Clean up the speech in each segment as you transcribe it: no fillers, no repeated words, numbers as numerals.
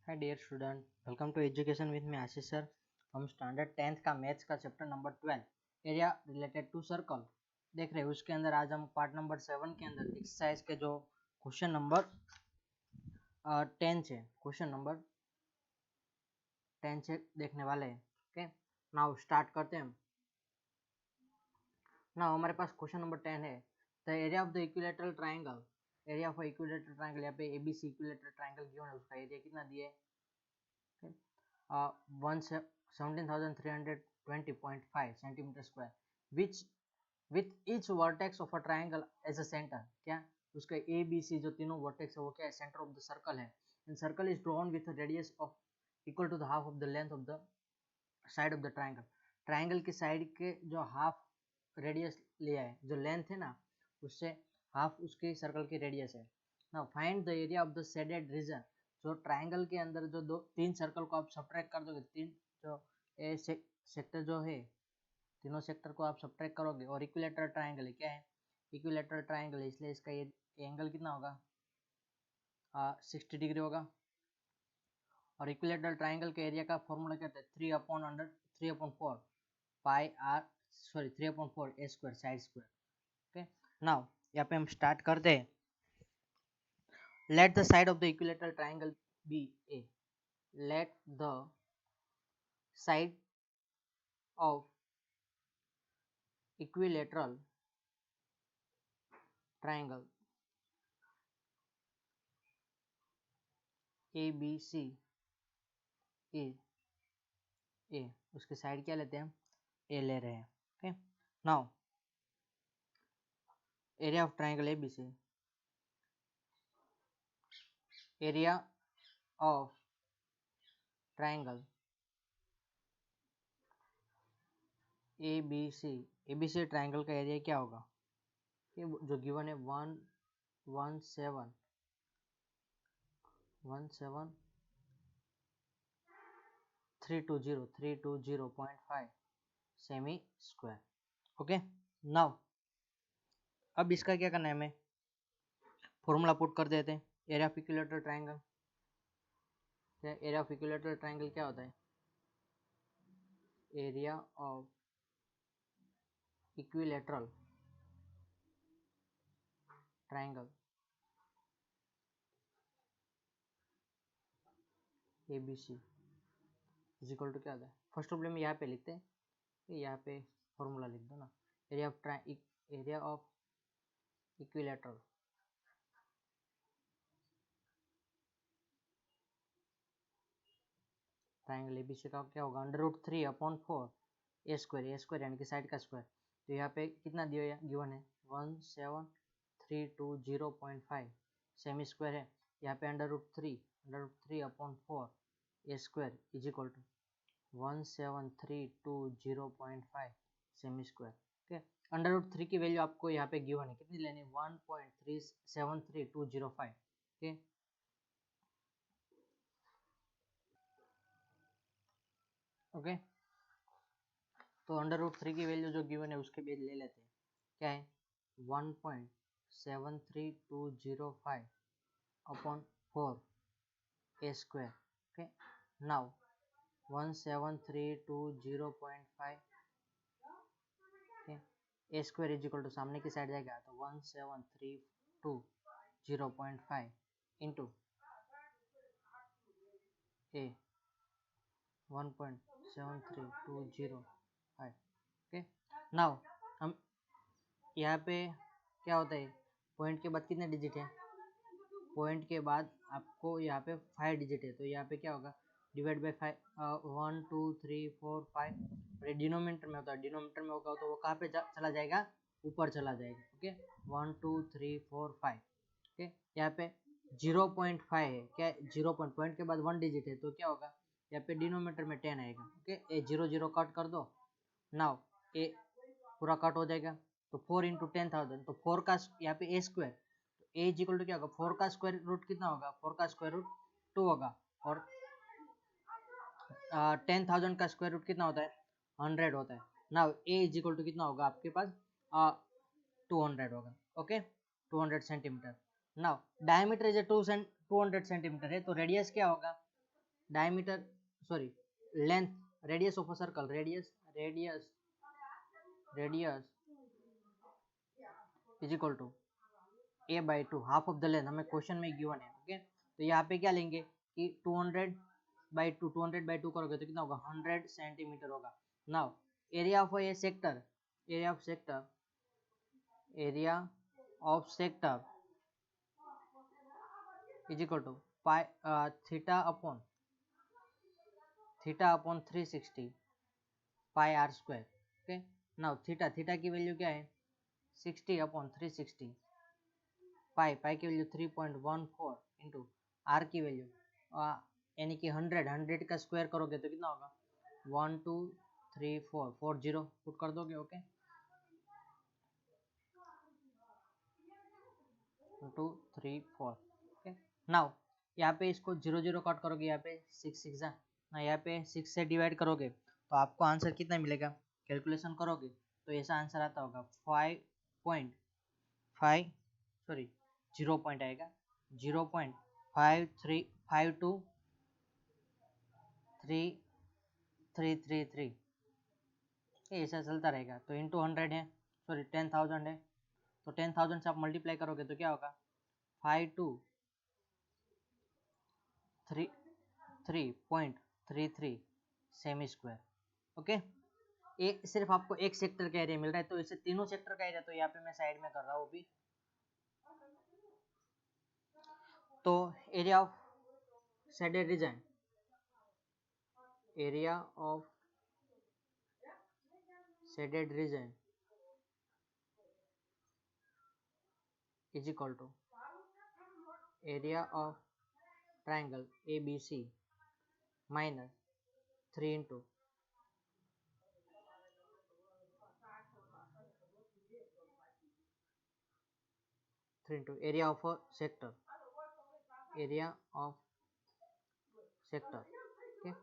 Hi dear student, welcome to education with me Ashish sir. हम standard 10th का maths का chapter number 12 area related to circle देख रहे हैं। उसके अंदर आज हम पार्ट नंबर 7 के अंदर एक्सरसाइज के जो क्वेश्चन नंबर 10 है, क्वेश्चन नंबर 10 से देखने वाले हैं। ओके, नाउ स्टार्ट करते हैं। नाउ हमारे पास क्वेश्चन नंबर 10 है, the area of the equilateral triangle. Area of equilateral triangle, यहाँ पे एबीसी इक्विलेटरल ट्राइंगल गिवन है, उसका एरिया कितना दिया है? 17,320.5 centimeter square, which with each vertex of a triangle as a center। क्या उसका ए बी सी जो तीनों वर्टेक्स है वो क्या है? सेंटर ऑफ द सर्कल है। And circle is drawn with radius of equal to the half of the length of the side of the triangle. Triangle की साइड के जो हाफ रेडियस लिया है, जो लेंथ है ना, उससे हाफ उसके सर्कल की रेडियस है। Now find the area of the shaded region. जो ट्राइंगल के अंदर जो तीन सर्कल को आप सब्ट्रैक्ट कर दोगे, तीन जो सेक्टर जो है, तीनों सेक्टर को आप सब्ट्रैक्ट करोगे, और इक्विलेटरल ट्राइंगल है, क्या है? इक्विलेटरल ट्राइंगल है, इसलिए इसका ये एंगल कितना होगा? 60 डिग्री होगा। और इक्विलेटरल ट्राइंगल के एरिया का फॉर्मूला क्या होता है? 3/4 pi r, sorry 3/4 a square side square. Okay, now यहाँ पे हम स्टार्ट करते हैं। Let the side of the equilateral triangle be a. Let the side of equilateral triangle ABC is A। उसके साइड क्या लेते हैं हम? A ले रहे हैं। Okay, now area of triangle ABC, area of triangle ABC triangle का area क्या होगा? ये जो गिवन है 117,320.5 सेमी स्क्वायर। ओके, नाउ अब इसका क्या करना है, हमें फॉर्मूला पुट कर देते हैं। Area of equilateral triangle, area of equilateral triangle क्या होता है? Area of equilateral triangle ABC is equal to क्या होता है? फर्स्ट प्रॉब्लम यहाँ पे लिखते हैं, यहाँ पे फॉर्मूला लिख दो ना। Area of equilateral triangle ABC का क्या होगा? √3/4 ए स्क्वायर यानी कि साइड का स्क्वायर। तो यहाँ पे कितना दिया गिवन है? 17320.5 सेमी स्क्वायर है। यहाँ पे √3/4 a square is equal to 17320.5 semi square. Okay, √3 की वैल्यू आपको यहाँ पे गिवन है, कितनी लेनी? 1.373205। ओके, ओके, तो √3 की वैल्यू जो गिवन है उसके बेस ले लेते हैं। क्या है? 1.73205 upon 4 a square. Okay, now 17320.5, a square is equal to सामने की साइड जाएगा तो 17320.5 इंटू ए 1.73205। ओके, नाउ हम यहाँ पे क्या होता है? पॉइंट के बाद कितने डिजिट है? पॉइंट के बाद आपको यहाँ पे 5 डिजिट है, तो यहाँ पे क्या होगा? Divide by 5, 1 2 3 4 5। डिनोमिनेटर में होता है, डिनोमिनेटर में होगा तो वो कहाँ पे चला जाएगा? ऊपर चला जाएगा। ओके, 1 2 3 4 5। ओके, यहाँ पे 0.5 है, क्या है? 0 पॉइंट के बाद 1 डिजिट है, तो क्या होगा? यहाँ पे डिनोमिनेटर में 10 आएगा। ओके, ए 0 कट कर दो। नाउ ए पूरा कट हो जाएगा, तो 4 इंटू 10,000, तो 4 का यहाँ पे a square, a is equal to क्या होगा? 4 का स्क्वायर रूट कितना होगा? 4 का स्क्वायर रूट 2 होगा। और 10,000 का स्क्वायर रूट कितना होता है? 100 होता है। Now a is equal to कितना होगा आपके पास? 200 होगा। Okay, 200 centimetre. Now diameter is 200 centimetre है, तो रेडियस क्या होगा? Diameter sorry length radius of a circle radius is equal to a by two half of the length हमें क्वेश्चन में गिवन है ओके तो यहाँ पे क्या लेंगे कि 200 बाई टू करोगे तो कितना होगा 100 सेंटीमीटर होगा now area of a sector area of sector is equal to theta upon 360 pi r square okay now theta की वैल्यू क्या है 60 अपॉन 360 पाई की वैल्यू 3.14 इंटू आर की वैल्यू यानी कि 100 का स्क्वायर करोगे तो कितना होगा 123440 पुट कर दोगे ओके 234 ओके नाउ यहाँ पे इसको 0 कट करोगे यहाँ पे 6 ना यहाँ पे 6 से डिवाइड करोगे तो आपको आंसर कितना मिलेगा कैलकुलेशन करोगे तो ऐसा आंसर आता होगा 5.5 सॉरी 0 पॉइंट आएगा 0.5352333 ऐसा चलता रहेगा तो इंटू 100 है सॉरी 10,000 है तो 10,000 से आप मल्टीप्लाई करोगे तो क्या होगा 5233.33 सेमी स्क्वायर ओके ये सिर्फ आपको एक सेक्टर का एरिया मिल रहा है तो इसे तीनों सेक्टर का एरिया तो यहाँ पे मैं साइड में कर रहा हूँ अभी तो area of shaded reason is equal to area of triangle ABC minus 3 into area of a sector okay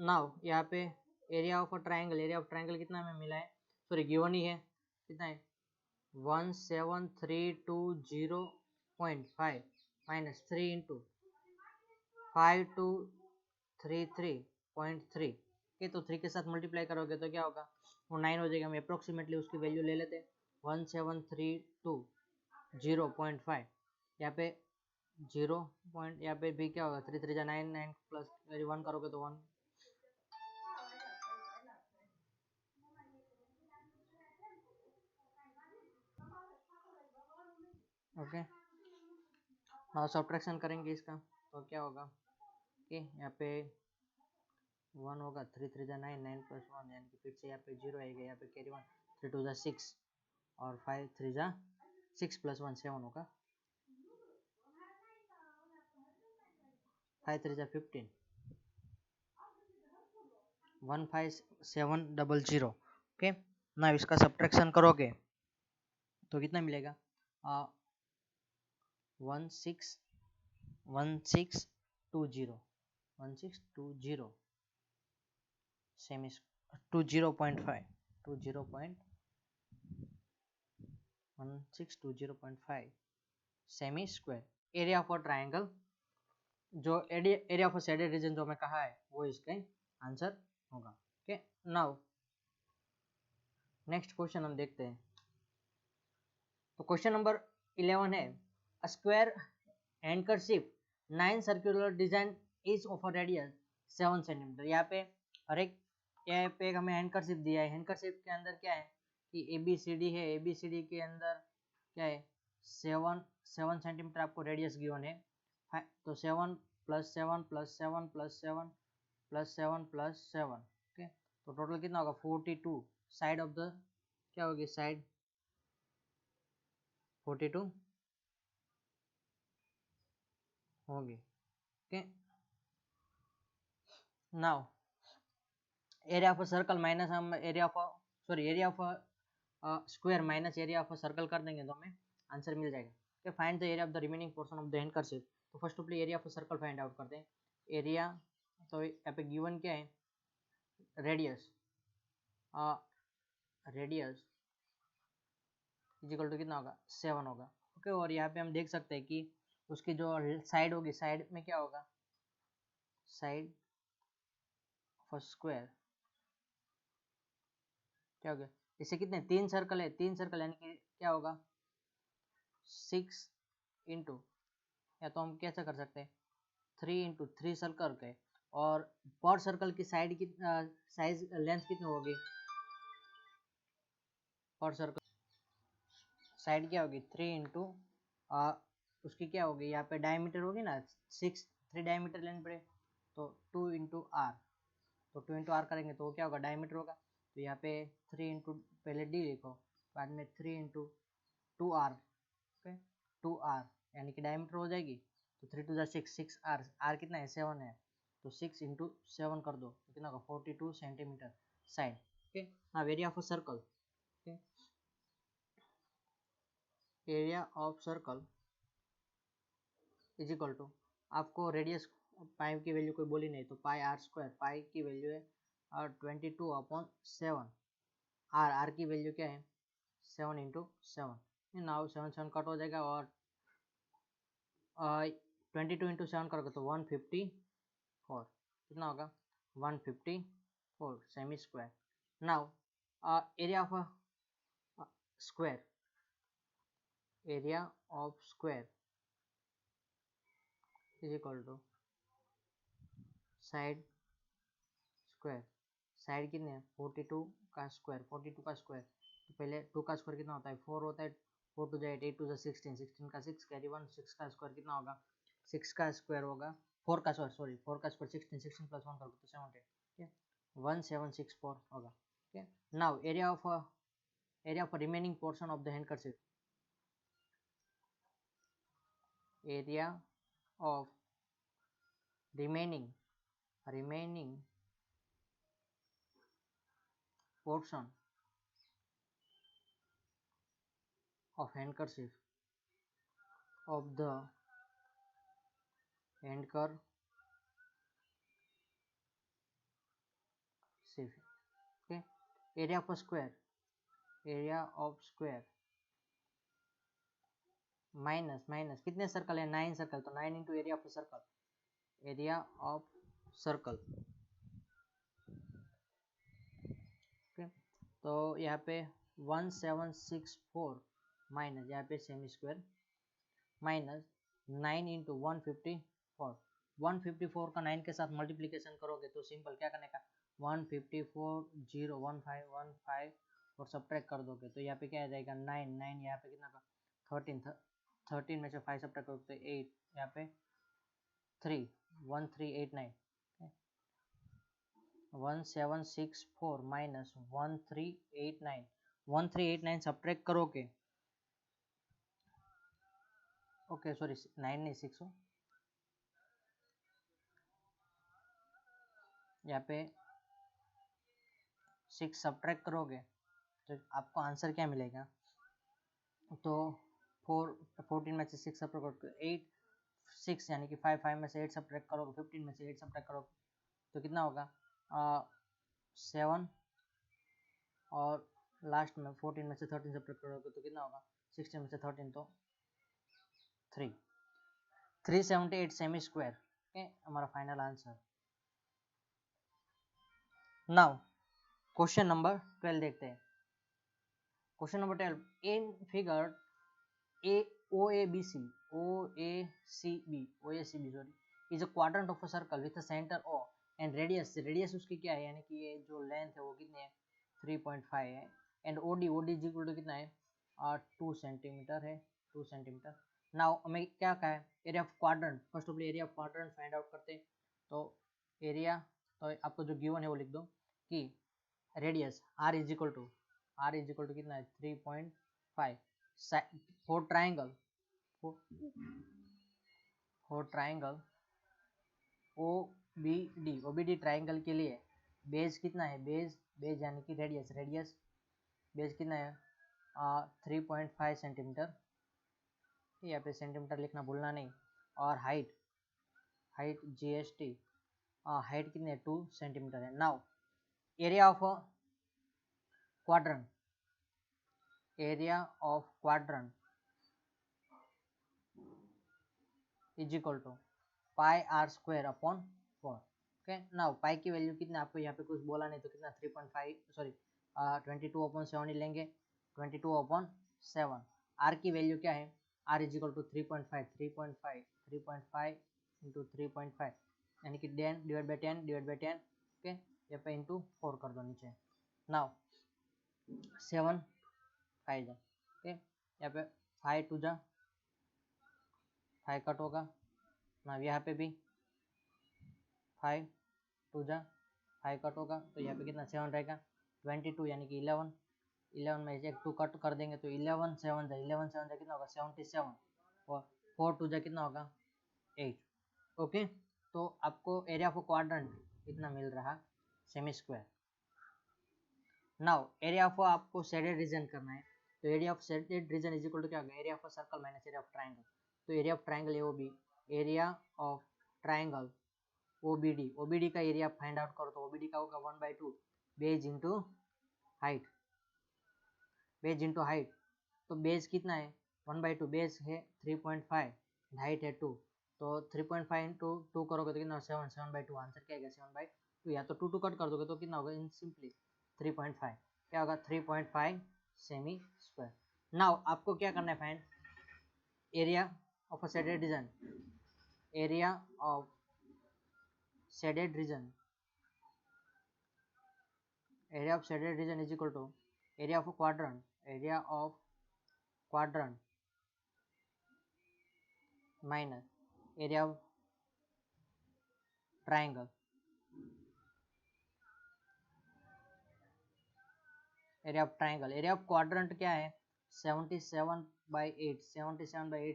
now यहाँ पे एरिया ऑफ ट्रायंगल कितना हमें मिला है सॉरी गिवन ही है कितना है 17320.5 माइनस 3 इंटू 5233.3 ओके तो 3 के साथ मल्टीप्लाई करोगे तो क्या होगा वो 9 हो जाएगा हम अप्रोक्सीमेटली उसकी वैल्यू ले लेते हैं 17320.5 यहाँ पे 0 पॉइंट यहाँ पे भी क्या होगा 3 3 9 9 प्लस 1 करोगे तो 1 ओके नाउ सब्ट्रैक्शन करेंगे इसका तो क्या होगा ओके यहाँ पे 1 होगा 3 3 9 9 प्लस 1 यानी कि फिर से यहाँ पे 0 आएगा यहाँ पे कैरी 1 3 2 6 और 5 3 6 प्लस 1 7 होगा 5 3 15 15700 ओके ना इसका सब्ट्रैक्शन करोगे तो कितना मिलेगा 1620 semi 1620.5 semi square area for triangle जो एरिया ऑफ शेडेड रीजन जो हमें कहा है वो इसका आंसर होगा ओके नाउ नेक्स्ट क्वेश्चन हम देखते हैं तो क्वेश्चन नंबर 11 है a square handkerchief 9 circular design is of a radius 7 centimetre यहाँ पे एक हमें हैंडकरशिप दिया है हैंडकरशिप के अंदर क्या है कि ABCD है ABCD के अंदर क्या है 7 सेंटीमीटर आपको रेडियस गिवन है तो 7 plus 7 plus 7 plus 7 plus 7 plus 7 okay तो टोटल कितना होगा 42 साइड ऑफ द क्या होगी साइड 42 होगी okay now area of a circle minus हम area of square minus area of a circle कर देंगे तो हमें आंसर मिल जाएगा okay find the area of the remaining portion of the handkerchief तो first of area of a circle find out करते हैं एरिया तो यहाँ पे गिवन क्या है रेडियस इज इक्वल टू कितना होगा 7 होगा ओके और यहाँ पे हम देख सकते हैं कि उसकी जो साइड होगी साइड में क्या होगा साइड ऑफ स्क्वायर क्या हो गया, इसे कितने 3 सर्कल है, 3 सर्कल यानी कि क्या होगा 6 इंटू, या तो हम कैसे कर सकते हैं 3 इंटू 3 सर्कल के, और पर सर्कल की साइड की साइज लेंथ कितनी होगी, पर सर्कल साइड क्या होगी 3 इंटू उसकी क्या होगी, यहाँ पे डायमीटर होगी ना 6, 3 डायमीटर लेने पड़े तो 2 इंटू आर, तो 2 इंटू आर करेंगे तो वो क्या होगा डायमीटर होगा, तो यहाँ पे 3 इंटू पहले डी लिखो, बाद में 3 इंटू 2 आर, ओके 2 आर यानी कि डायमीटर हो जाएगी, तो 3 टू जा 6, 6 आर, आर कितना है 7 है, तो 6 इंटू 7 कर दो तो कितना होगा 42 centimetre side, okay. Now area of a circle, okay, area of circle is equal to, आपको रेडियस पाई की वैल्यू कोई बोली नहीं तो पाई आर स्क्वायर, पाई की वैल्यू है 22/7, आर की वैल्यू क्या है 7 इंटू 7, नाउ 7 7 कट हो जाएगा, और 22 इंटू 7 करोगे तो 154, कितना होगा 154 semi square. Now area of square, area of square is equal to side square, side कितने हैं 42 का स्क्वायर, 42 का स्क्वायर, तो पहले 2 का स्क्वायर कितना होता है 4 होता है, 4 टू 8, 8 टू 16, 16 का 6 कैरी 1, 6 का स्क्वायर कितना होगा 6 का स्क्वायर होगा 4 का स्क्वायर, सॉरी 4 का स्क्वायर 16, 16 प्लस 1 करोगे तो 70, ठीक है 1764 होगा, ठीक है। Now area of remaining portion of the handkerchief, area of remaining portion of handkerchief of the handkerchief, okay, area of a square, area of square minus कितने सर्कल है 9 सर्कल, तो 9 into area of circle, area of circle, okay, तो यहाँ पे 1764 minus यहाँ पे semi square minus 9 into 154, 154 का 9 के साथ मल्टीप्लीकेशन करोगे तो सिंपल क्या करने का 154 0 1515 और सब्ट्रैक्ट कर दोगे तो यहाँ पे क्या आ जाएगा 9 9, यहाँ पे कितना का 13 13 में से 5 सब्ट्रैक्ट करोगे तो 8, यहाँ पे 3 1389, 1764 माइनस 1389, 1389 सब्ट्रैक्ट करोगे, ओके सॉरी 9 नहीं 6 हो, यहाँ पे 6 सब्ट्रैक्ट करोगे तो आपको आंसर क्या मिलेगा, तो 14 में से 6 सब्ट्रैक्ट करोगे 8 6 यानी कि 5 5 में से 8 सब्ट्रैक्ट करोगे, 15 में से 8 सब्ट्रैक्ट करोगे तो कितना होगा 7, और लास्ट में 14 में से 13 सब्ट्रैक्ट करोगे तो कितना होगा 16 में से 13 तो 3, 378 सेमी स्क्वायर, ओके हमारा final answer. Now question number 12 देखते हैं, question number 12, in figure OACB is a quadrant of a circle with a center O and radius उसकी क्या है यानी कि ये जो लेंथ है वो कितनी है 3.5 है, and OD is equal to कितना है 2 सेंटीमीटर है, 2 सेंटीमीटर। नाउ हमें क्या कहा है area of quadrant, first of area of quadrant find out करते हैं, तो एरिया तो आपको जो गिवन है वो लिख दो कि radius R is equal to कितना है 3.5, फॉर ट्राइंगल OBD ट्राइंगल के लिए बेस कितना है, बेस यानी कि रेडियस बेस कितना है 3.5 सेंटीमीटर, यहाँ पे सेंटीमीटर लिखना भूलना नहीं, और हाइट GST हाइट कितनी है 2 सेंटीमीटर है। Now area of quadrant is equal to pi R square upon 4. Okay, now pi की वैल्यू कितना, आपको यहाँ पे कुछ बोला नहीं तो कितना 3.5 सॉरी 22/7 ही लेंगे, 22/7. आर की वैल्यू क्या है, r is equal to 3.5 into 3.5 यानी कि 10 डिवाइड बाई 10. ओके, यहाँ पे इंटू 4 कर दो नीचे. नाउ 7 5 जा. ओके, यहाँ पे 5 2 जा 5 कट होगा. नाउ यहाँ पे भी 5 2 जा 5 कट होगा, तो यहाँ पे कितना 7 रहेगा. 22 यानी कि 11 में एक 2 कट कर देंगे तो 11 7 जा कितना होगा 77. और 4 2 जा कितना होगा 8. ओके, तो आपको एरिया ऑफ क्वाड्रेंट कितना मिल रहा, semi square. Now area of आपको शेडेड रीजन करना है, तो area of shaded region is equal to क्या होगा, area of circle minus area of triangle. तो area of triangle AOB, area of triangle OBD का एरिया फाइंड आउट करो, तो ओबीडी का होगा 1/2 बेज इंटू हाइट. तो बेस कितना है 1/2, बेस है 3.5, हाइट है 2, तो 3.5 इंटू 2 करोगे तो कितना 7/2. आंसर क्या आएगा 7/2. या तो 2 कट कर दोगे तो कितना होगा इन सिंपली 3.5. क्या होगा 3.5 सेमी स्क्वायर. नाउ आपको क्या करना है, find area of a shaded region. Area of shaded reason is equal to area of a quadrant minus area of triangle. Area of quadrant क्या है 77/8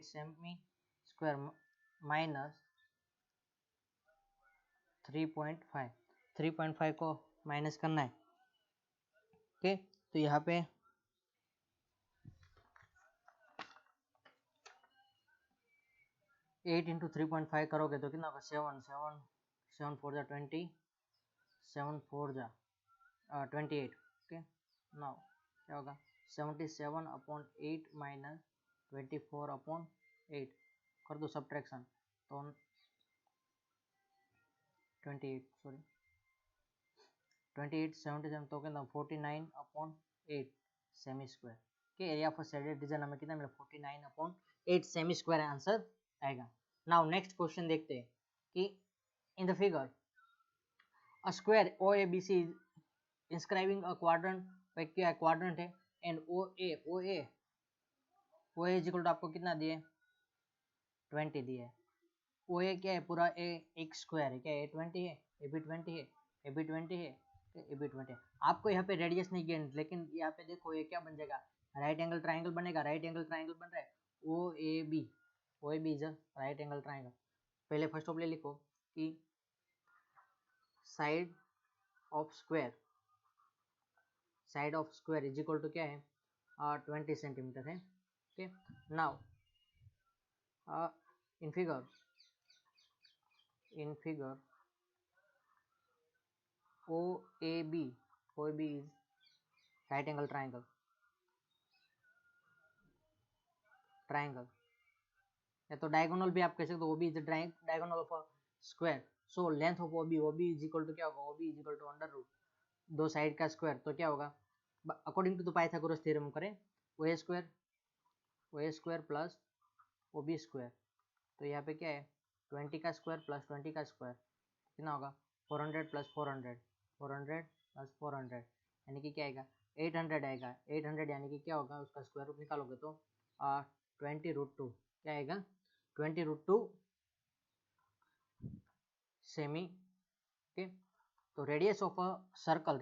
सेमी स्क्वायर माइनस 3.5 को minus करना है. Okay, तो यहाँ पे 8 इंटू 3.5 करोगे तो कितना होगा 7 4 जा 20 7 4 जा 28. ओके, नाउ क्या होगा 77/8 माइनस 24/8 कर दो सब्ट्रैक्शन, तो 28 77 तो कितना 49/8 सेमी स्क्वायर. के एरिया ऑफ शेडेड रीजन हमें कितना मिला 49/8 सेमी स्क्वायर आंसर आएगा. नाउ नेक्स्ट क्वेश्चन देखते हैं कि in the figure a square OABC inscribing a quadrant. क्या है क्वाड्रेंट है, and OA is equal to आपको कितना दिए 20 दिए. OA क्या है पूरा एक स्क्वायर है, क्या है 20 है, ए भी 20 है, ए भी 20 है, ए भी 20 है. आपको यहाँ पे रेडियस नहीं गिवन, लेकिन यहाँ पे देखो ये क्या बन जाएगा राइट एंगल ट्राइंगल बनेगा. राइट एंगल ट्राइंगल बन रहा है OAB is a right angle triangle. पहले फर्स्ट ऑफ ले लिखो कि side of square is equal to क्या है 20 सेंटीमीटर है. Okay, now in figure OAB is right angle triangle. या तो डायगोनल भी आप कह सकते हो, OB is the diagonal of a square. So length of OB is equal to क्या होगा, OB is equal to under root दो साइड का स्क्वायर. तो क्या होगा according to the Pythagoras theorem करें OA square plus OB square. तो यहाँ पे क्या है 20 का स्क्वायर प्लस 20 का स्क्वायर कितना होगा 400 प्लस 400 प्लस 400 यानी कि क्या आएगा 800 आएगा. 800 यानी कि क्या होगा उसका स्क्वायर रूट निकालोगे तो 20√2 क्या आएगा 20√2 सेमी. ओके, तो रेडियस ऑफ अ सर्कल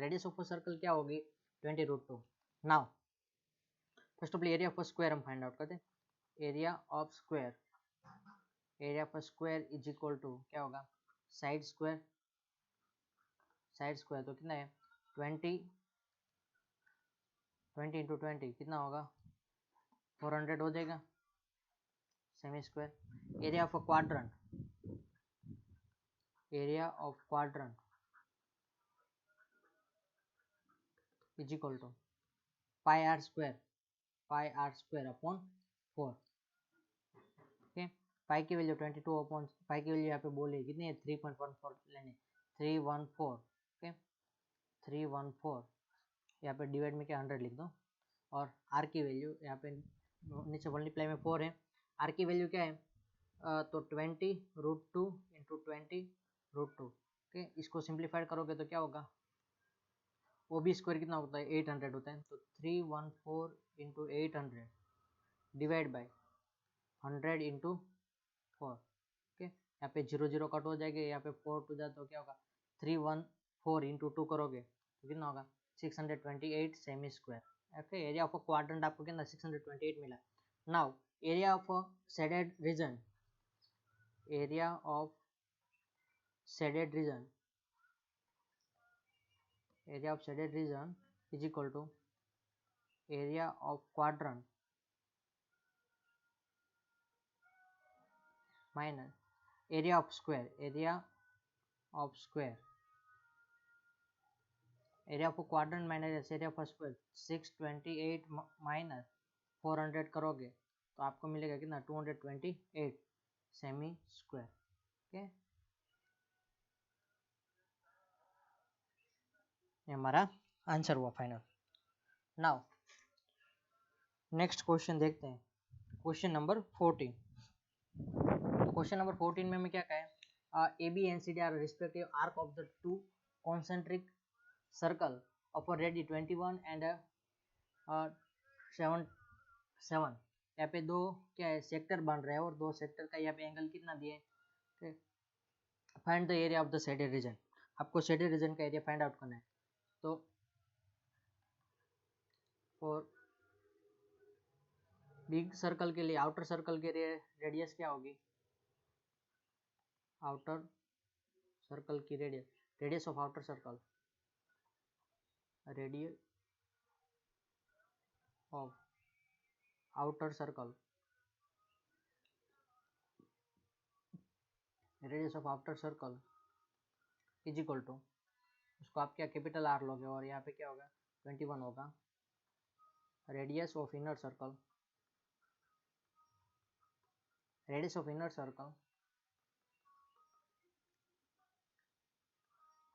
क्या होगी 20√2. Now first of area of a square हम फाइंड आउट करते हैं. Area of square is equal to क्या होगा साइड स्क्वायर. तो कितना है 20 इंटू 20 कितना होगा 400 हो जाएगा semi square. Area of quadrant is equal to pi r square upon 4. Okay, pi की वैल्यू 22 अपॉन पाई की वैल्यू यहाँ पे बोली कितनी है 3.14 लेने 314 ओके 314 यहाँ पे डिवाइड में क्या 100 लिख दो और आर की वैल्यू यहाँ पे नीचे मल्टीप्लाई में 4 है आर की वैल्यू क्या है तो 20√2 इंटू 20√2 ओके इसको सिंप्लीफाइड करोगे तो क्या होगा ओ बी स्क्वायर कितना होता है 800 होता है तो 314 into 800 divide by 100 into 4 okay यहाँ पे 0 कट हो जाएगा यहाँ पे 4 टू जाए तो क्या होगा 314 इंटू 2 करोगे तो कितना होगा 628 semi square okay area of a quadrant आपको कितना 628 मिला now area of a shaded region area of shaded reason area of shaded region is equal to area of quadrant minus area of square area of a quadrant minus area of a square 628 minus 400 करोगे तो आपको मिलेगा कितना 228 semi square okay ये हमारा answer हुआ final now next question देखते हैं क्वेश्चन नंबर 14 तो क्वेश्चन नंबर 14 में हमें क्या कहा A B and C D are respective arc of the two concentric circle of a radii 21 and 7 यहाँ पे दो क्या है सेक्टर बन रहे हैं और दो सेक्टर का यहाँ पे एंगल कितना दिए find the area of the shaded region आपको शेडेड रीजन का एरिया फाइंड आउट करना है तो फॉर बिग सर्कल के लिए आउटर सर्कल के लिए रेडियस क्या होगी आउटर सर्कल की radius of outer circle radius of outer circle radius of outer circle is equal to उसको आप क्या कैपिटल आर लोगे और यहाँ पे क्या होगा 21 होगा radius of inner circle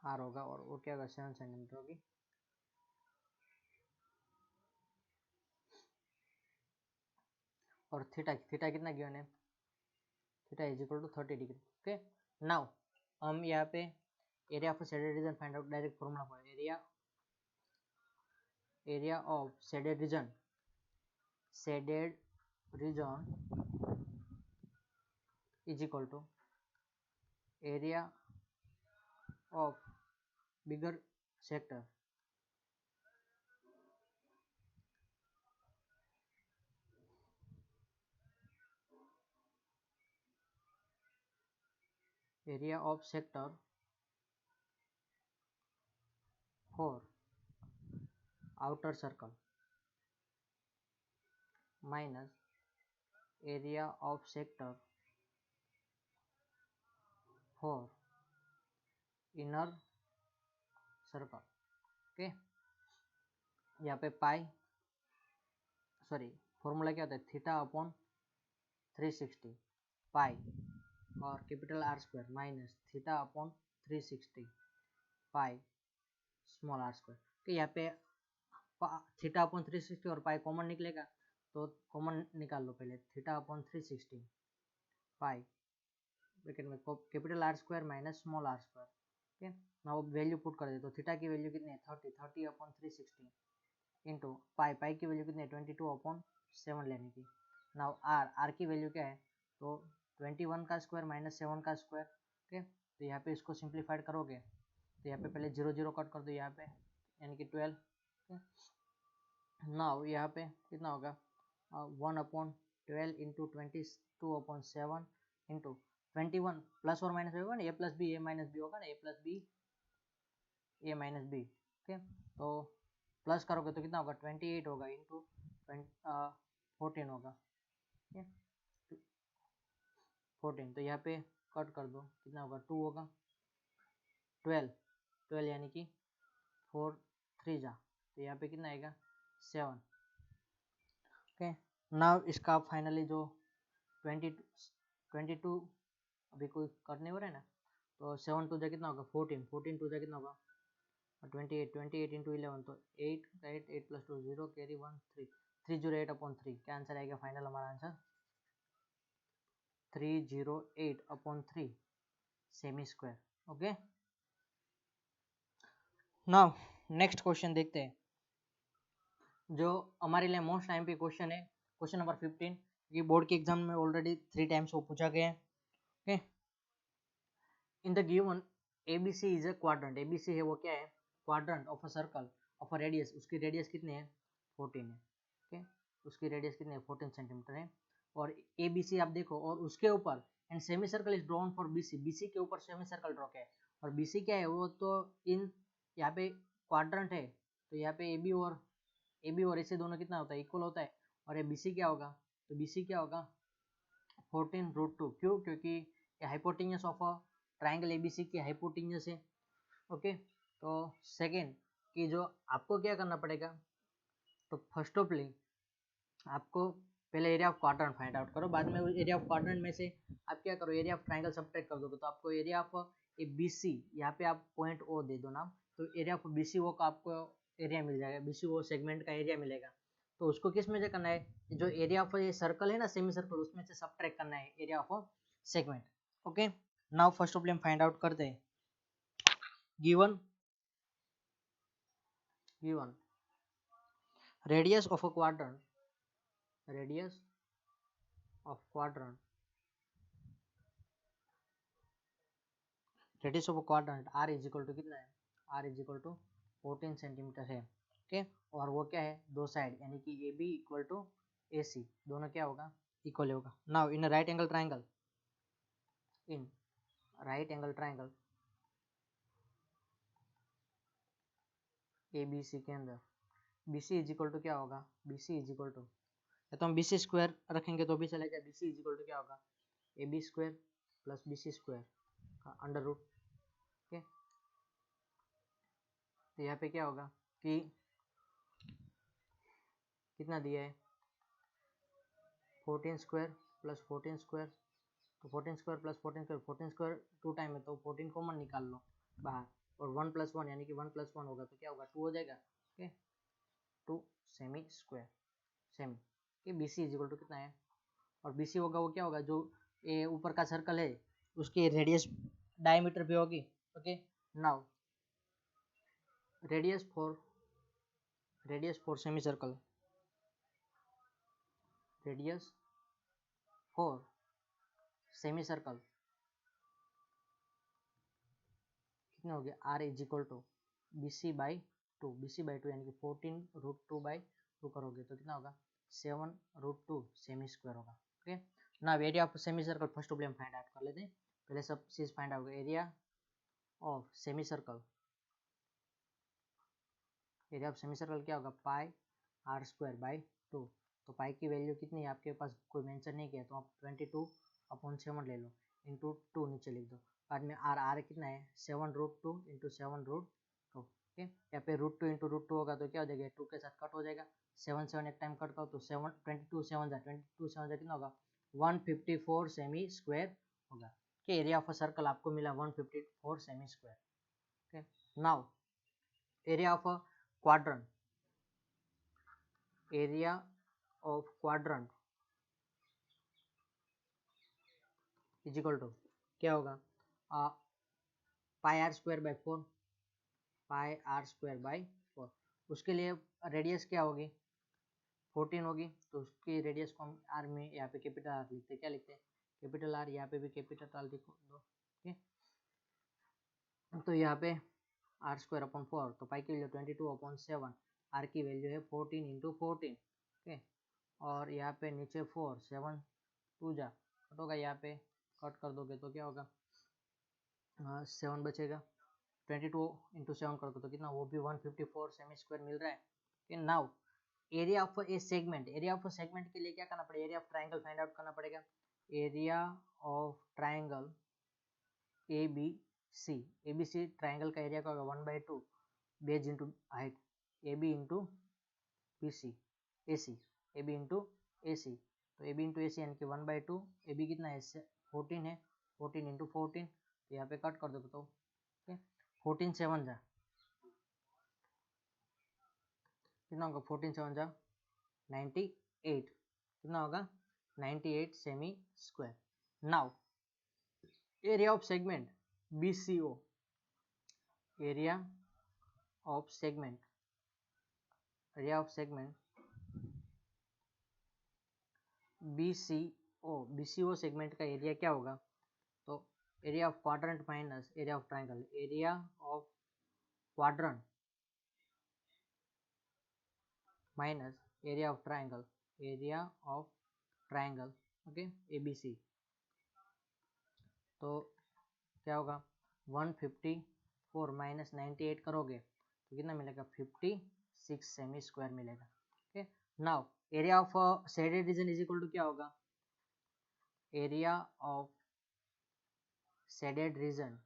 r होगा और वो क्या होगा 7 सेंटीमीटर होगी और थीटा कितना गिवन है theta is equal to 30 degree okay now हम यहाँ पे area of shaded region find out direct formula पर area of shaded region is equal to area of bigger sector area of sector for outer circle minus area of sector for inner circle okay यहाँ पे पाई sorry formula क्या होता है theta upon 360 pi और capital r square minus theta upon 360 pi small r square तो यहाँ पे theta upon 360 और पाई कॉमन निकलेगा तो कॉमन निकाल लो पहले थीटा अपॉन 360 पाई ब्रैकेट में capital r square minus small r square okay ना वैल्यू पुट कर दे तो थीटा की वैल्यू कितनी है 30 अपॉन 360 इंटू पाई की वैल्यू कितनी है 22 अपॉन 7 लेने की नाउ आर की वैल्यू क्या है तो 21 का स्क्वायर माइनस 7 का स्क्वायर ओके तो यहाँ पे इसको सिंप्लीफाइड करोगे तो यहाँ पे पहले 0 कट कर दो यहाँ पे यानी कि 12 नाउ यहाँ पे कितना होगा 1 upon 12 into 22 upon 7 into 21 plus और माइनस होगा ना ए प्लस बी ए माइनस बी होगा ना ए प्लस बी ए माइनस बी ओके तो प्लस करोगे तो कितना होगा 28 होगा इंटू 14 होगा 14 तो यहाँ पे कट कर दो कितना होगा 2 होगा 12 यानी कि 4 3 जा तो यहाँ पे कितना आएगा 7 ओके नाउ इसका फाइनली जो 20 22 अभी कोई कट नहीं हो रहा है ना, तो 7 टू जा कितना होगा 14, 14 टू जा कितना होगा 28, 28 इंटू 11 तो 8, 8 प्लस 2 0 कैरी 1 3, 308 अपॉन 3, क्या आंसर आएगा फाइनल हमारा answer 308 upon 3 semi square. Okay, now next question देखते हैं जो हमारे लिए मोस्ट टाइम पे क्वेश्चन है, क्वेश्चन नंबर 15। ये बोर्ड के एग्जाम में ऑलरेडी 3 टाइम्स वो पूछा गया है। Okay, in the given ABC is a quadrant, ABC है वो क्या है quadrant of a circle of a radius, उसकी रेडियस कितनी है 14 है। ओके, उसकी रेडियस कितनी है 14 सेंटीमीटर है। और ABC आप देखो, और उसके ऊपर and semi circle is drawn for BC, BC के ऊपर सेमी सर्कल ड्रॉ किया है। और BC क्या है वो तो इन यहाँ पे क्वाड्रेंट है, तो यहाँ पे AB और AC दोनों कितना होता है इक्वल होता है। और ये BC क्या होगा, तो BC क्या होगा 14√2, क्यों, क्योंकि ये hypotenuse of a triangle ABC की हाइपोटेन्यूज है। ओके, तो सेकेंड कि जो आपको क्या करना पड़ेगा, तो फर्स्ट ऑफ ऑल आपको पहले area of quadrant find out करो, बाद में एरिया ऑफ क्वाड्रेंट में से आप क्या करो एरिया ऑफ ट्राइंगल सब्ट्रैक्ट कर दोगे, तो आपको एरिया ऑफ ए BC यहाँ पे आप पॉइंट O दे दो नाम, तो एरिया ऑफ BCO का आपको एरिया मिल जाएगा, BCO सेगमेंट का एरिया मिलेगा। तो उसको किस में से करना है, जो एरिया ऑफ ये सर्कल है ना सेमी सर्कल, उसमें से सब्ट्रैक्ट करना है area of segment. Okay, now first of all हम फाइंड आउट करते हैं given radius of a quadrant, radius of quadrant, radius of a quadrant r is equal to कितना है, r is equal to 14 centimetre है। Okay, और वो क्या है दो साइड यानी कि AB इक्वल टू AC दोनों क्या होगा इक्वल होगा। Now in right angle triangle, in right angle triangle ABC के अंदर BC इज इक्वल टू क्या होगा, BC इज इक्वल टू, या तो हम BC स्क्वायर रखेंगे तो भी चलेगा, BC इज इक्वल टू क्या होगा AB square plus BC square का अंडर रूट। ओके, तो यहाँ पे क्या होगा कि कितना दिया है 14 स्क्वायर प्लस 14 स्क्वायर, तो 14 square plus 14 square, 14 square 2 time है तो 14 कॉमन निकाल लो बाहर, और 1 प्लस 1 यानी कि 1 प्लस 1 होगा तो क्या होगा 2 हो जाएगा। ओके, 2 सेमी स्क्वायर सेमी के BC इज इक्वल टू कितना है, और BC होगा वो क्या होगा जो ये ऊपर का सर्कल है उसकी रेडियस डायमीटर भी होगी। Okay, now radius for semi circle, radius for semi circle कितना हो गया R is equal to BC by 2, BC by 2 यानी कि 14√2 बाई 2 करोगे तो कितना होगा 7√2 सेमी स्क्वायर होगा। ओके, ना area of semi circle first of all हम फाइंड आउट कर लेते हैं, पहले सब चीज find out, area of semi circle, area of semi circle क्या होगा पाई R स्क्वायर बाई 2, तो पाई की वैल्यू कितनी है आपके पास कोई मेंशन नहीं किया तो आप 22/7 ले लो, इंटू 2 नीचे लिख दो, बाद में R कितना है 7√2 इंटू 7√2। ओके, यहाँ पे √2 इंटू √2 होगा तो क्या हो जाएगा 2 के साथ कट हो जाएगा, 7 एक टाइम कट करो तो 22 7 कितना होगा 154 सेमी स्क्वायर होगा, कि एरिया ऑफ अ सर्कल आपको मिला 154 semi square. Okay, now area of a quadrant, area of quadrant is equal to क्या होगा pi r square by 4, pi r square by 4, उसके लिए रेडियस क्या होगी 14 होगी, तो उसकी रेडियस को हम आर में यहाँ पे कैपिटल आर लिखते हैं, क्या लिखते हैं कैपिटल आर, यहाँ पे भी कैपिटल आर लिखो दो। ओके, तो यहाँ पे आर स्क्वायर अपॉन 4, तो पाई की वैल्यू 22/7, आर की वैल्यू है 14 इंटू 14। ओके, और यहाँ पे नीचे 4 7 2 जा कट होगा, यहाँ पे कट कर दोगे तो क्या होगा 7 बचेगा, 22 इंटू 7 कर दो तो कितना वो भी 154 सेमी स्क्वायर मिल रहा है। Okay, now area of a segment, area of segment के लिए क्या करना पड़ेगा area of triangle find out करना पड़ेगा, area of triangle ABC, ABC triangle का एरिया का होगा 1/2 base into height AB into BC AC, AB into AC, तो AB इंटू AC यानी कि 1/2, AB कितना है 14 है, 14 इंटू 14, तो यहाँ पे कट कर दो तो ओके 14 7 जा कितना होगा, 14 7 जा 98, कितना होगा 98 semi square. Now area of segment BCO, area of segment, area of segment BCO segment का एरिया क्या होगा, तो area of quadrant minus area of triangle, area of quadrant minus area of triangle, area of triangle okay ABC. तो क्या होगा 154 minus 98 करोगे तो कितना मिलेगा 56 सेमी स्क्वायर मिलेगा. Okay now area of shaded region is equal to क्या होगा, area of shaded region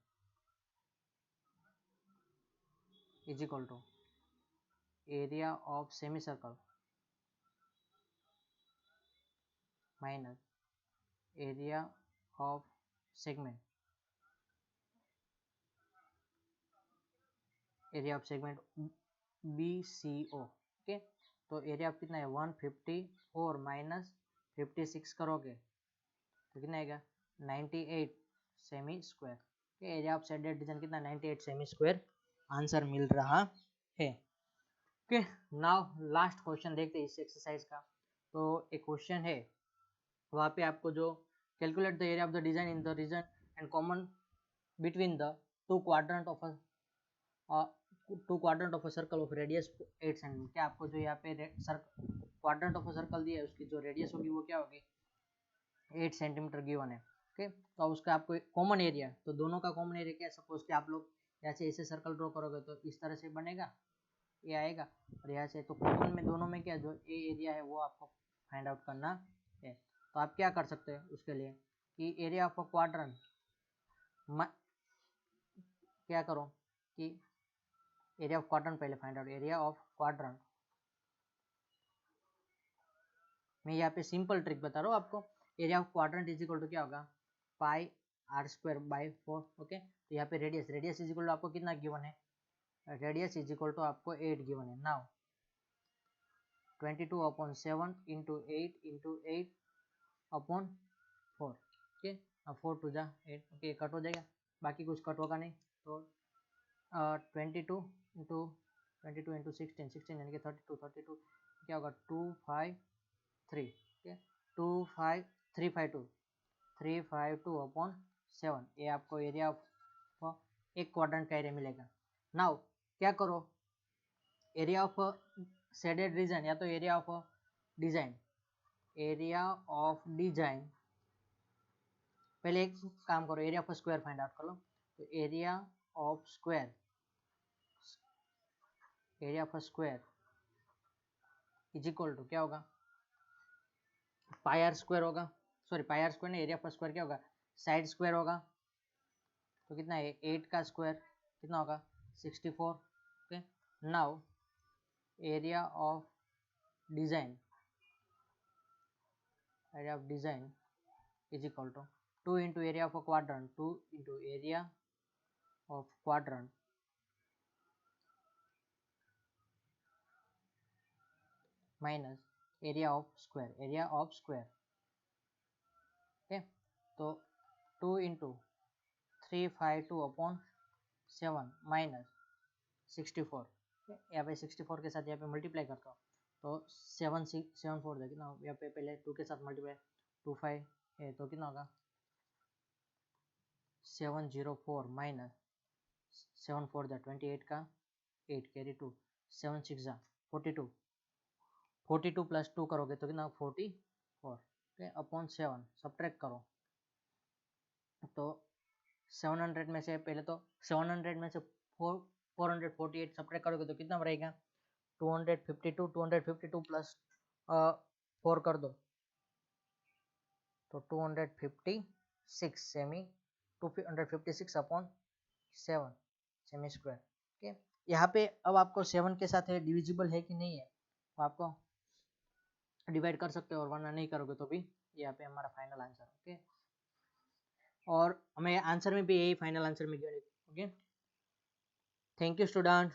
is equal to area of semi circle minus area of segment, area of segment BCO. Okay तो area of कितना है 154 minus 56 करोगे तो कितना आएगा 98 semi square. Area of shaded reason कितना 98 सेमी स्क्वायर आंसर मिल रहा है. ओके नाउ लास्ट क्वेश्चन देखते हैं इस एक्सरसाइज का. तो एक क्वेश्चन है वहाँ पे आपको जो calculate the area of the design in the region and common between the two quadrant of a circle of radius 8 centimetre. क्या आपको जो यहाँ पे क्वाड्रेंट ऑफ अ सर्कल दिया है उसकी जो रेडियस होगी वो क्या होगी 8 सेंटीमीटर गिवन है. ओके तो अब उसका आपको कॉमन एरिया, तो दोनों का कॉमन एरिया क्या है, सपोज कि आप लोग यहाँ से ऐसे सर्कल ड्रॉ करोगे तो इस तरह से बनेगा, ये आएगा और यहाँ से, तो कॉमन में दोनों में क्या जो ए एरिया है वो आपको फाइंड आउट करना है. तो आप क्या कर सकते हैं उसके लिए कि एरिया ऑफ अ क्वाड्रेंट क्या करो कि एरिया ऑफ क्वाड्रेंट पहले find out, area of quadrant मैं यहाँ पे सिंपल ट्रिक बता रहा हूँ आपको. Area of quadrant is equal to क्या होगा pi r square by 4. Okay तो यहाँ पे रेडियस इज इक्वल टू आपको कितना गिवन है, रेडियस इज इक्वल टू आपको 8 गिवन है. Now 22 upon 7 into 8 upon 4. Okay अब 4 टू जा 8. ओके कट हो जाएगा, बाकी कुछ कट होगा नहीं. तो 22 इंटू 16 यानी कि 32 क्या होगा 253. ओके 352 अपॉन 7 ये आपको एरिया ऑफ एक क्वाड्रेंट का एरिया मिलेगा. नाउ क्या करो एरिया ऑफ शेडेड रीजन या तो area of design, area of design पहले एक काम करो area of square find out कर लो. तो area of square is equal to क्या होगा पाई आर स्क्वायर होगा, सॉरी पाई आर स्क्वायर नहीं, एरिया ऑफ स्क्वायर क्या होगा साइड स्क्वायर होगा. तो कितना है 8 का स्क्वायर कितना होगा 64. Okay now area of design is equal to 2 into area of a quadrant, 2 into area of quadrant minus area of square. Okay तो 2 इंटू 352 अपॉन 7 माइनस 64. यहाँ पे 64 के साथ यहाँ पे मल्टीप्लाई करता हूँ तो 7 4 देखिए ना, यहाँ पे पहले 2 के साथ मल्टीप्लाई 2 5 है तो कितना होगा 704 माइनस 7 4 जा 28 का 8 कैरी 2 7 6 जा 42 प्लस 2 करोगे तो कितना 44. ओके अपॉन 7 सब्ट्रैक्ट करो तो 700 में से पहले तो 700 में से 448 सब्ट्रैक्ट करोगे तो कितना रहेगा 252 प्लस 4 कर दो तो 256 semi 256 upon 7 semi square. Okay यहाँ पे अब आपको 7 के साथ है डिविजिबल है कि नहीं है तो आपको डिवाइड कर सकते हो और वरना नहीं करोगे तो भी यहाँ पे हमारा फाइनल आंसर. ओके और हमें आंसर में भी यही फाइनल आंसर में given. Okay, thank you student.